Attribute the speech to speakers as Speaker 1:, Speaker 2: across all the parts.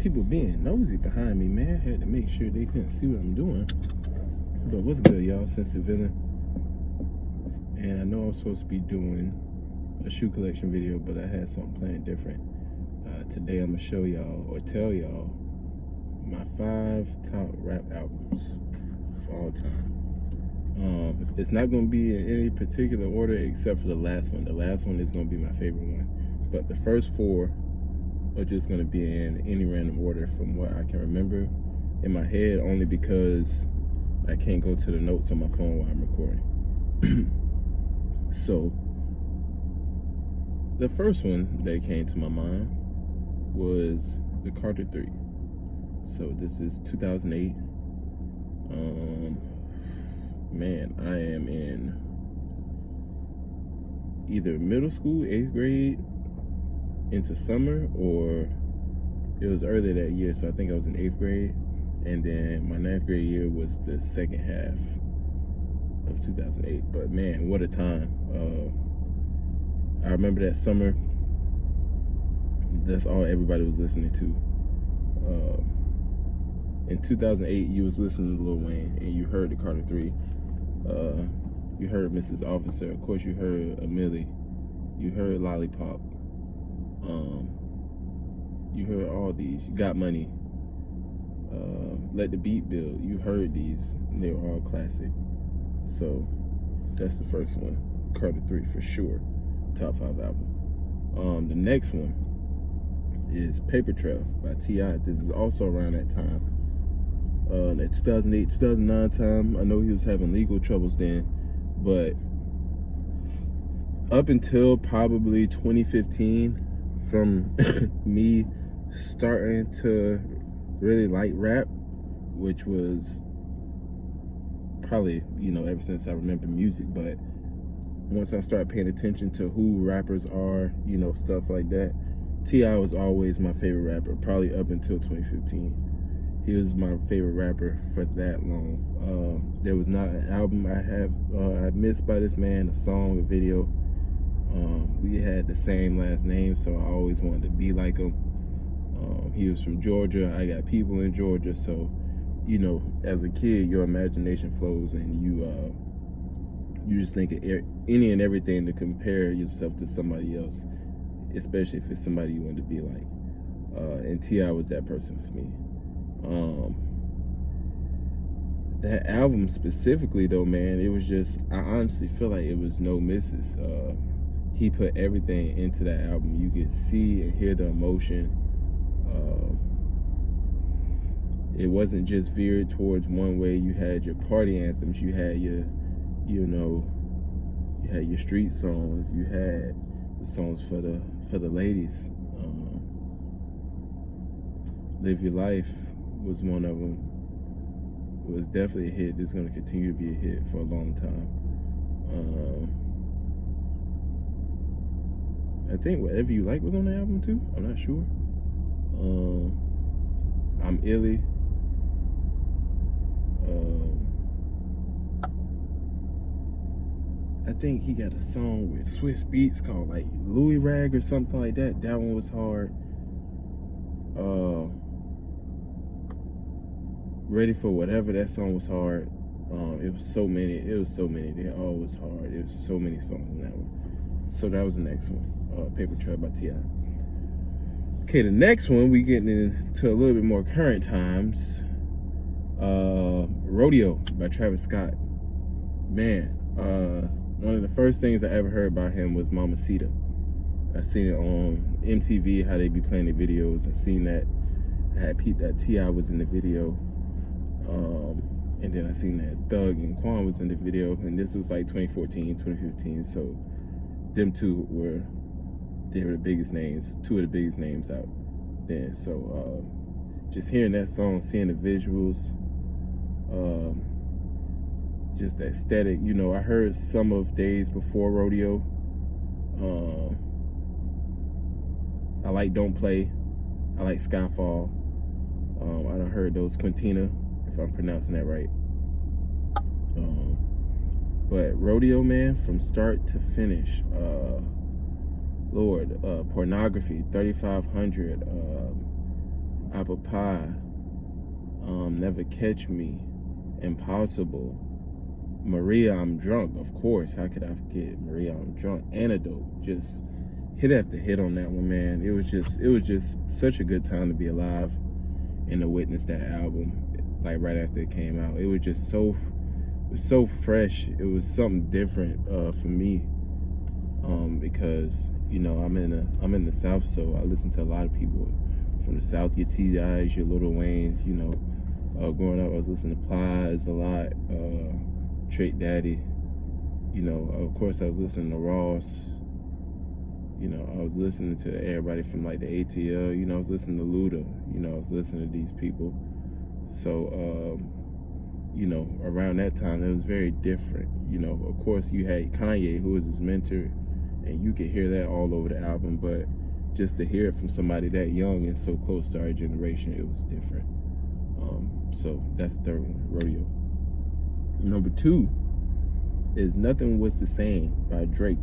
Speaker 1: people being nosy behind me, man. I had to make sure they couldn't see what I'm doing. But what's good, y'all? Since the villain. And I know I'm supposed to be doing a shoe collection video, but I had something planned different. Today I'm gonna show y'all or tell y'all my 5 top rap albums of all time. It's not gonna be in any particular order except for the last one. The last one is gonna be my favorite one, but the first 4 are just gonna be in any random order from what I can remember in my head, only because I can't go to the notes on my phone while I'm recording. So the first one that came to my mind was the Carter 3. So this is 2008. Man, I am in either middle school, 8th grade, into summer, or it was earlier that year, so I think I was in 8th grade, and then my 9th grade year was the second half of 2008. But man, what a time. I remember that summer, that's all everybody was listening to. In 2008, you was listening to Lil Wayne, and you heard the Carter 3. You heard Mrs. Officer. Of course, you heard A Milli. You heard Lollipop. You heard all these. You Got Money. Let the Beat Build. You heard these. They were all classic. So that's the first one. Carter 3 for sure. Top 5 album. The next one is Paper Trail by T.I. This is also around that time. That 2008, 2009 time. I know he was having legal troubles then, but up until probably 2015, from me starting to really like rap, which was probably, ever since I remember music, but once I started paying attention to who rappers are, stuff like that, T.I. was always my favorite rapper, probably up until 2015. He was my favorite rapper for that long. There was not an album I missed by this man, a song, a video. We had the same last name, so I always wanted to be like him. He was from Georgia. I got people in Georgia, so as a kid, your imagination flows, and you just think of any and everything to compare yourself to somebody else, especially if it's somebody you want to be like. And T.I. was that person for me. That album specifically, though, man, it was just, I honestly feel like it was no misses. He put everything into that album. You could see and hear the emotion. It wasn't just veered towards one way. You had your party anthems, you had your you had your street songs, you had the songs for the ladies. Live Your Life was one of them. It was definitely a hit. It's going to continue to be a hit for a long time. I think Whatever You Like was on the album too. I'm not sure. I'm Illy. I think he got a song with Swiss Beats called like Louis Rag or something like that. That one was hard. Ready for Whatever, that song was hard. It was so many. They all was hard. It was so many songs in that one. So that was the next one. Paper Trail by T.I. Okay, the next one, we getting into a little bit more current times. Rodeo by Travis Scott. Man, one of the first things I ever heard about him was Mamacita. I seen it on MTV, how they be playing the videos. I seen that. I had peeped that T.I. was in the video. And then I seen that Thug and Quan was in the video. And this was like 2014, 2015. So them two were the biggest names, 2 of the biggest names out then. So just hearing that song, seeing the visuals, just the aesthetic. I heard some of Days Before Rodeo. I like Don't Play. I like Skyfall. I done heard those Quintina, if I'm pronouncing that right. But Rodeo, man, from start to finish, Lord, Pornography, 3500, Apple Pie, Never Catch Me, Impossible, Maria, I'm Drunk, of course. How could I forget Maria, I'm Drunk? Antidote, just hit after hit on that one, man. It was just such a good time to be alive and to witness that album, like right after it came out. It was just so fresh. It was something different for me, because I'm in the South, so I listen to a lot of people from the South. Your T.I.s, your Lil Waynes. Growing up, I was listening to Plies a lot, Trick Daddy. Of course, I was listening to Ross. I was listening to everybody from like the ATL. I was listening to Luda. I was listening to these people. So, around that time, it was very different. Of course, you had Kanye, who was his mentor, and you could hear that all over the album. But just to hear it from somebody that young and so close to our generation, it was different. So that's the third one, Rodeo. Number 2 is Nothing Was the Same by Drake.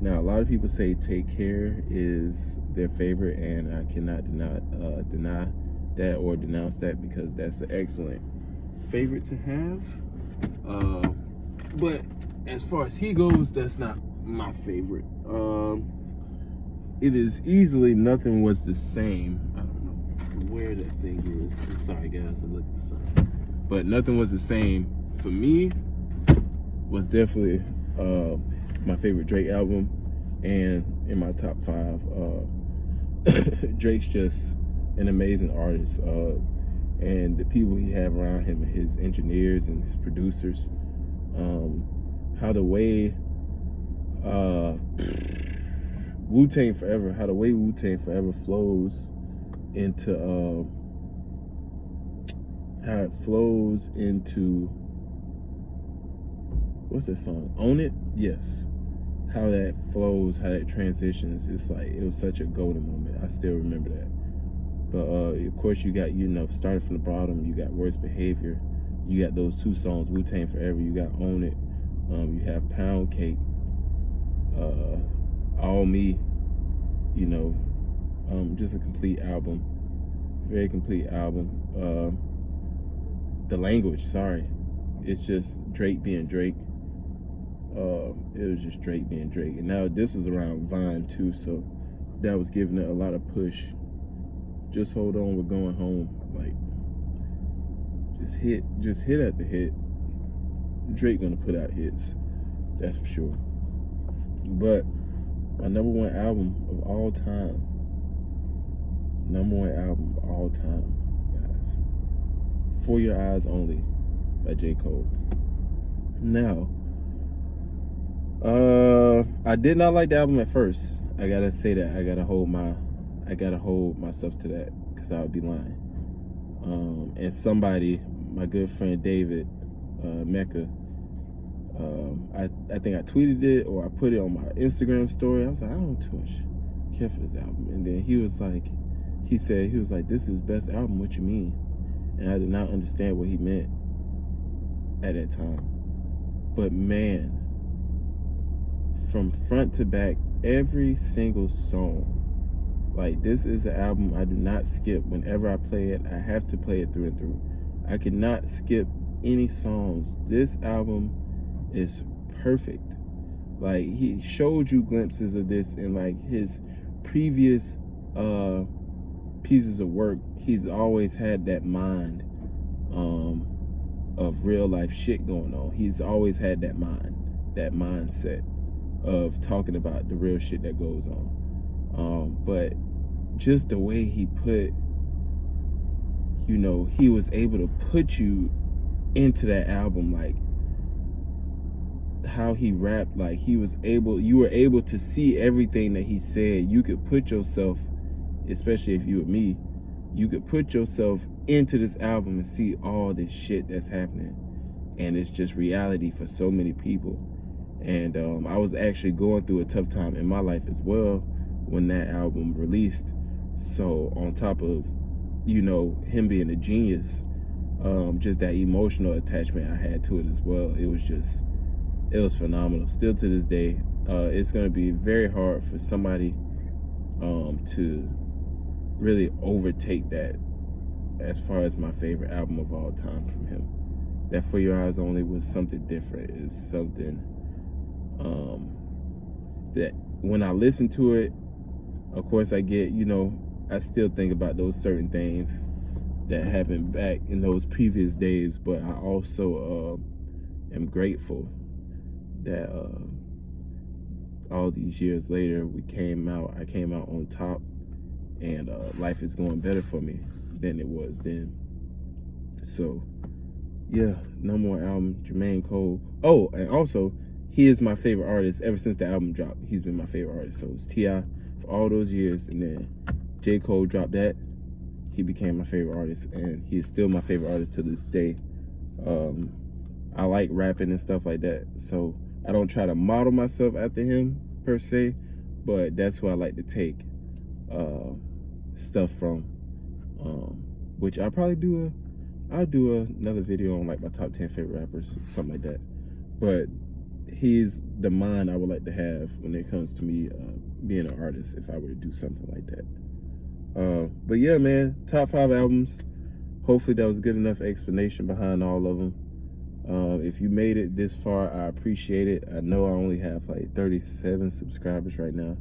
Speaker 1: Now, a lot of people say Take Care is their favorite, and I cannot deny that or denounce that, because that's an excellent favorite to have. But as far as he goes, that's not my favorite. It is easily Nothing Was the Same. I don't know where that thing is. I'm sorry, guys, I'm looking for something. But Nothing Was the Same for me was definitely my favorite Drake album, and in my top 5. Drake's just an amazing artist, and the people he have around him, his engineers and his producers, how the way Wu-Tang Forever flows into how it flows into, what's that song? Own It? Yes. How that flows, how that transitions. It's like, it was such a golden moment. I still remember that. But of course, you got, Started From the Bottom, you got Worst Behavior, you got those 2 songs, Wu-Tang Forever, you got Own It, you have Pound Cake, All Me, just a complete album. Very complete album. The Language, sorry. It's just Drake being Drake. It was just Drake being Drake. And now this was around Vine too, so that was giving it a lot of push. Just hold on, we're going home. Like, just hit after hit. Drake gonna put out hits, that's for sure. But my number one album of all time, guys, For Your Eyes Only by J. Cole. Now, I did not like the album at first. I gotta say that. I gotta hold myself to that, because I would be lying. And somebody, my good friend David Mecca, I think I tweeted it or I put it on my Instagram story. I was like, I don't too much care for this album. And then he was like, this is his best album. What you mean? And I did not understand what he meant at that time. But man, from front to back, every single song, like, this is an album I do not skip. Whenever I play it, I have to play it through and through. I cannot skip any songs. This album is perfect. Like, he showed you glimpses of this in like his previous pieces of work. He's always had that mind of real life shit going on. He's always had that mindset of talking about the real shit that goes on. But just the way he put, he was able to put you into that album, like how he rapped, like you were able to see everything that he said. You could put yourself, especially if you were me, you could put yourself into this album and see all this shit that's happening. And it's just reality for so many people. And I was actually going through a tough time in my life as well when that album released. So on top of, him being a genius, just that emotional attachment I had to it as well. It was phenomenal. Still to this day, it's going to be very hard for somebody to really overtake that as far as my favorite album of all time from him. That For Your Eyes Only was something different. It's something that when I listen to it, of course I get, I still think about those certain things that happened back in those previous days, but I also am grateful that all these years later I came out on top, and life is going better for me than it was then. So yeah, no more album, Jermaine Cole. Oh, and also, he is my favorite artist ever since the album dropped. He's been my favorite artist. So it's T.I. for all those years, and then J. Cole dropped that. He became my favorite artist, and he is still my favorite artist to this day. I like rapping and stuff like that, so I don't try to model myself after him per se, but that's who I like to take stuff from. Which I'll do another video on like my top 10 favorite rappers, something like that. But he's the mind I would like to have when it comes to me being an artist, if I were to do something like that. But yeah, man, top 5 albums. Hopefully that was good enough explanation behind all of them. If you made it this far, I appreciate it. I know I only have like 37 subscribers right now,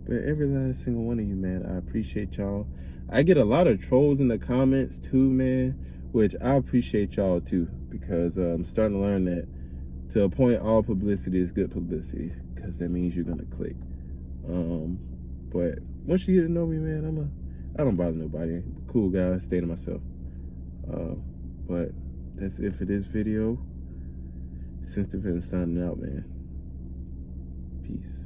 Speaker 1: but every last single one of you, man, I appreciate y'all. I get a lot of trolls in the comments too, man, which I appreciate y'all too, because I'm starting to learn that to a point, all publicity is good publicity, because that means you're gonna click. But once you get to know me, man, I don't bother nobody. Cool guy, stay to myself. But that's it for this video. Since the signing out, man. Peace.